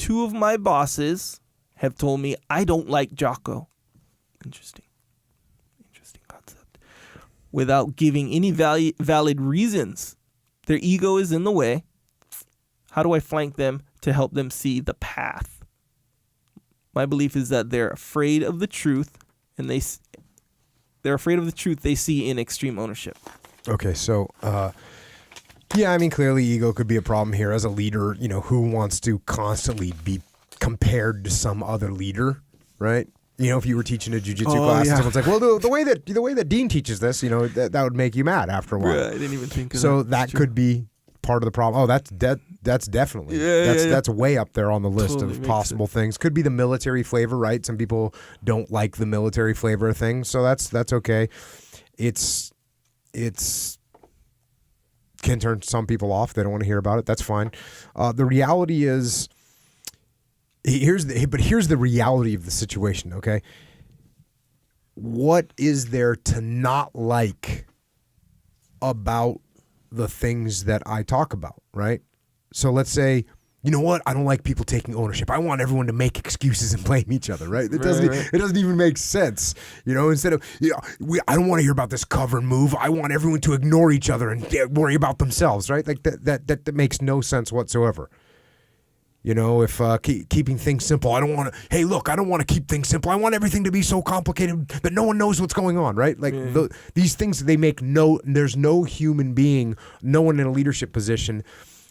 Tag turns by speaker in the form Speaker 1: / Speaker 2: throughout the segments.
Speaker 1: 2 of my bosses have told me I don't like Jocko. Interesting concept. Without giving any valid reasons. Their ego is in the way. How do I flank them to help them see the path? My belief is that they're afraid of the truth, and they're afraid of the truth they see in extreme ownership.
Speaker 2: Okay, so yeah, I mean, clearly ego could be a problem here as a leader. You know, who wants to constantly be compared to some other leader, right? You know, if you were teaching a jiu-jitsu class and someone's like, well, the way that Dean teaches this, you know, that would make you mad after a while.
Speaker 1: Yeah, I didn't even think of that.
Speaker 2: So that could be part of the problem. Oh, that's definitely. That's way up there on the list of possible things. Could be the military flavor, right? Some people don't like the military flavor of things, so that's okay. It's can turn some people off. They don't want to hear about it. That's fine. The reality is, here's the reality of the situation, okay? What is there to not like about the things that I talk about, right? So let's say, you know what? I don't like people taking ownership. I want everyone to make excuses and blame each other, right? It doesn't even make sense. You know, instead of, I don't want to hear about this cover and move. I want everyone to ignore each other and worry about themselves, right? Like that makes no sense whatsoever. You know, if keeping things simple, I don't want to, hey, look, I don't want to keep things simple. I want everything to be so complicated that no one knows what's going on, right? Like these things, there's no human being, no one in a leadership position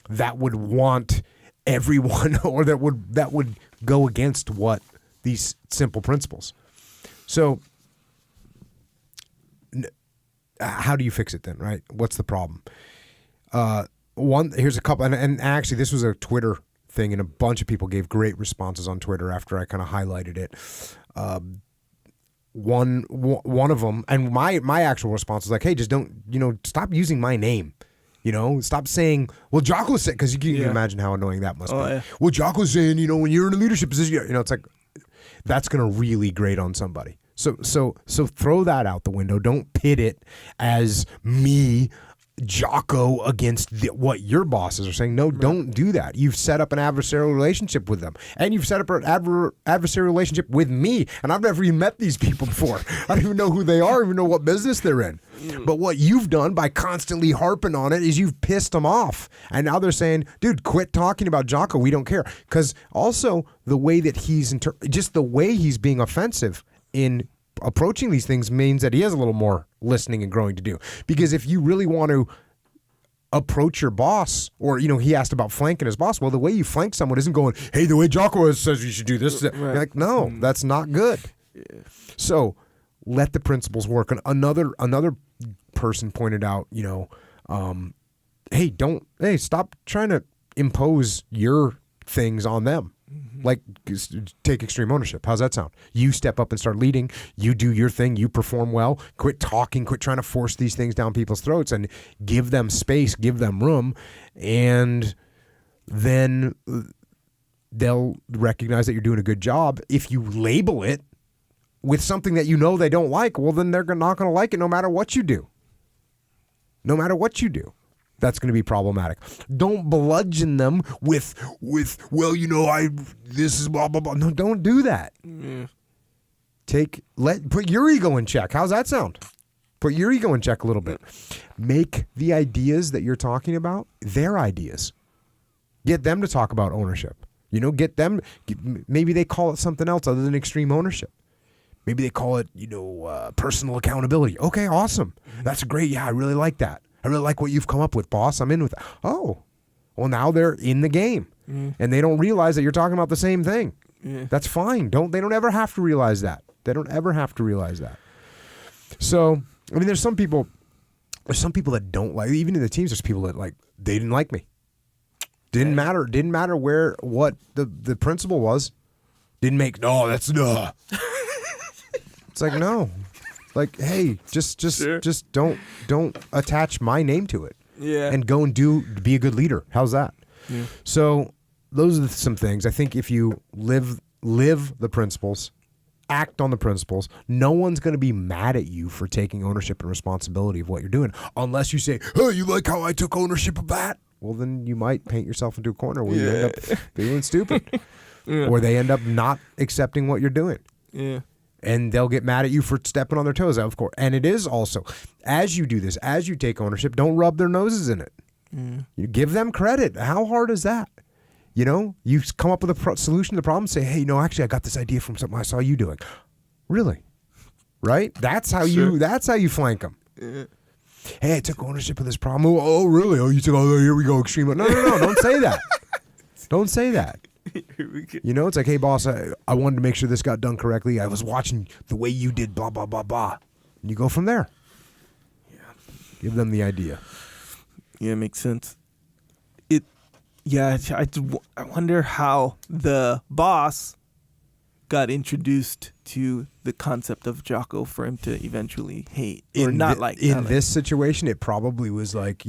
Speaker 2: that would want everyone or that would go against what these simple principles. So how do you fix it then, right? What's the problem? Here's a couple, and actually this was a Twitter thing, and a bunch of people gave great responses on Twitter after I kind of highlighted it. One of them, and my actual response was like, hey, just don't, stop using my name. Stop saying, well, Jocko said, because you can imagine how annoying that must be. Yeah. Well, Jocko's saying, when you're in a leadership position, it's like, that's going to really grate on somebody. So throw that out the window. Don't pit it as me, Jocko, against what your bosses are saying. No, don't do that. You've set up an adversarial relationship with them, and you've set up an adversarial relationship with me, and I've never even met these people before. I don't even know who they are, even know what business they're in. But what you've done by constantly harping on it is you've pissed them off, and now they're saying, dude, quit talking about Jocko. We don't care. Because also the way that just the way he's being offensive in approaching these things means that he has a little more listening and growing to do. Because if you really want to approach your boss, or he asked about flanking his boss, well, the way you flank someone isn't going, hey, the way Jocko says you should do this. Right. You're like, no, that's not good. Yeah. So let the principles work. And another person pointed out, hey, stop trying to impose your things on them. Like, take extreme ownership. How's that sound? You step up and start leading. You do your thing. You perform well. Quit talking. Quit trying to force these things down people's throats, and give them space, give them room, and then they'll recognize that you're doing a good job. If you label it with something that they don't like, well, then they're not going to like it no matter what you do. No matter what you do. That's going to be problematic. Don't bludgeon them with well, this is blah blah blah. No, don't do that. Yeah. Put your ego in check. How's that sound? Put your ego in check a little bit. Make the ideas that you're talking about their ideas. Get them to talk about ownership. Get them. Maybe they call it something else other than extreme ownership. Maybe they call it, personal accountability. Okay, awesome. That's great. Yeah, I really like that. I really like what you've come up with, boss. I'm in with that. Oh, well, now they're in the game, and they don't realize that you're talking about the same thing. Yeah. That's fine. They don't ever have to realize that. They don't ever have to realize that. So, I mean, there's some people that don't like, even in the teams, there's people that they didn't like me. Didn't matter what the principle was. It's like, no. Like, hey, just don't attach my name to it. Yeah. And go and be a good leader. How's that? Yeah. So those are some things. I think if you live the principles, act on the principles, no one's going to be mad at you for taking ownership and responsibility of what you're doing, unless you say, "Hey, you like how I took ownership of that?" well, then you might paint yourself into a corner where you end up feeling stupid. Or they end up not accepting what you're doing.
Speaker 1: Yeah.
Speaker 2: And they'll get mad at you for stepping on their toes, of course. And it is also, as you do this, as you take ownership, don't rub their noses in it. You give them credit. How hard is that? You know, you come up with a solution to the problem, say, hey, actually, I got this idea from something I saw you doing. Really? Right? That's how you flank them. Yeah. Hey, I took ownership of this problem. Oh, really? Oh, you took, here we go, extreme. No, don't say that. Don't say that. You know, it's like, hey, boss, I wanted to make sure this got done correctly. I was watching the way you did blah, blah, blah, blah. And you go from there. Yeah. Give them the idea.
Speaker 1: Yeah, it makes sense. I wonder how the boss got introduced to the concept of Jocko for him to eventually hate or not like.
Speaker 2: In this situation, it probably was like,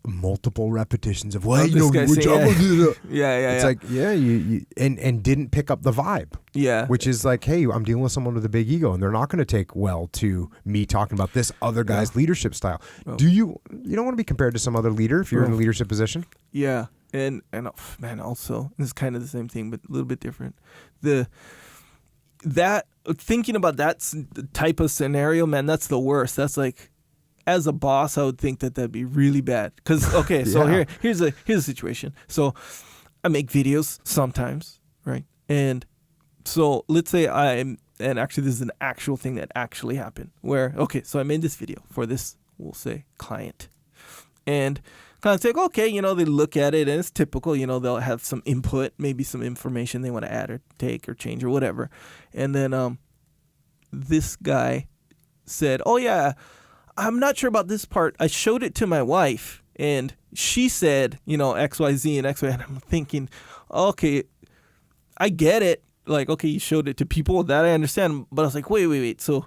Speaker 2: multiple repetitions of, well,
Speaker 1: Jocko did it.
Speaker 2: It's like, you and didn't pick up the vibe.
Speaker 1: Yeah.
Speaker 2: Which is like, hey, I'm dealing with someone with a big ego, and they're not going to take well to me talking about this other guy's leadership style. Oh. You don't want to be compared to some other leader if you're in a leadership position?
Speaker 1: Yeah. And man, also, this is kind of the same thing, but a little bit different. Thinking about that type of scenario, man, that's the worst. That's like, as a boss, I would think that'd be really bad. Because, okay, so here's a situation. So I make videos sometimes, right? And so let's say and actually this is an actual thing that actually happened where, okay, so I made this video for this, we'll say, client. And kind of say, okay, they look at it and it's typical, they'll have some input, maybe some information they want to add or take or change or whatever. And then this guy said, oh yeah, I'm not sure about this part. I showed it to my wife and she said, X, Y, Z and X, Y. And I'm thinking, okay, I get it. Like, okay, you showed it to people, that I understand. But I was like, wait. So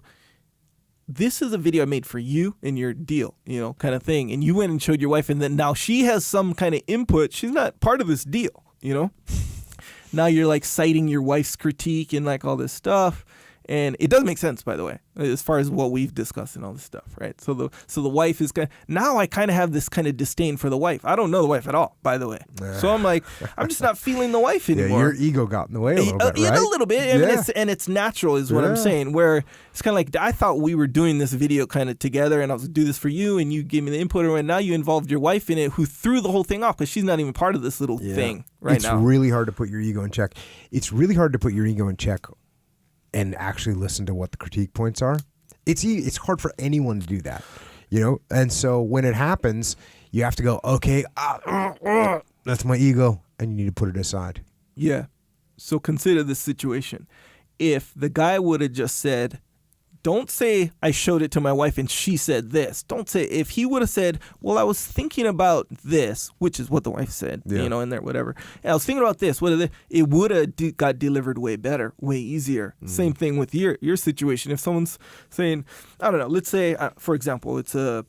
Speaker 1: this is a video I made for you and your deal, kind of thing. And you went and showed your wife, and then now she has some kind of input. She's not part of this deal, Now you're like citing your wife's critique and like all this stuff. And it does make sense, by the way, as far as what we've discussed and all this stuff, right? So the wife is now I kind of have this kind of disdain for the wife. I don't know the wife at all, by the way. So I'm like, I'm just not feeling the wife anymore.
Speaker 2: Yeah, your ego got in the way a little bit, right?
Speaker 1: A little bit. I mean, it's natural is what I'm saying, where it's kind of like, I thought we were doing this video kind of together and I was do this for you and you gave me the input, and now you involved your wife in it, who threw the whole thing off because she's not even part of this little thing right now.
Speaker 2: It's really hard to put your ego in check. It's really hard to put your ego in check and actually listen to what the critique points are. It's hard for anyone to do that, And so when it happens, you have to go, okay, that's my ego, and you need to put it aside.
Speaker 1: Yeah. So consider this situation. If the guy would have just said, don't say I showed it to my wife and she said this. Don't say, if he would have said, well, I was thinking about this, which is what the wife said, in there, whatever. And I was thinking about this. It would have got delivered way better, way easier. Same thing with your situation. If someone's saying, I don't know, let's say, for example, it's a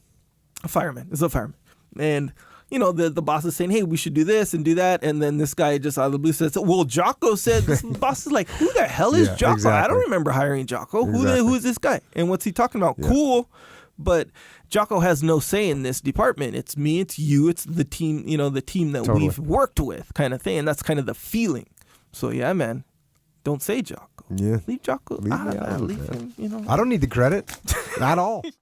Speaker 1: fireman. It's a fireman. And the boss is saying, hey, we should do this and do that. And then this guy just out of the blue says, well, Jocko said, this boss is like, who the hell is Jocko? Exactly. I don't remember hiring Jocko.
Speaker 2: Exactly.
Speaker 1: Who is this guy? And what's he talking about? Yeah. Cool. But Jocko has no say in this department. It's me, it's you, it's the team, the team that we've worked with kind of thing. And that's kind of the feeling. So, yeah, man, don't say Jocko.
Speaker 2: Yeah.
Speaker 1: Leave Jocko.
Speaker 2: Leave him, I don't need the credit at all.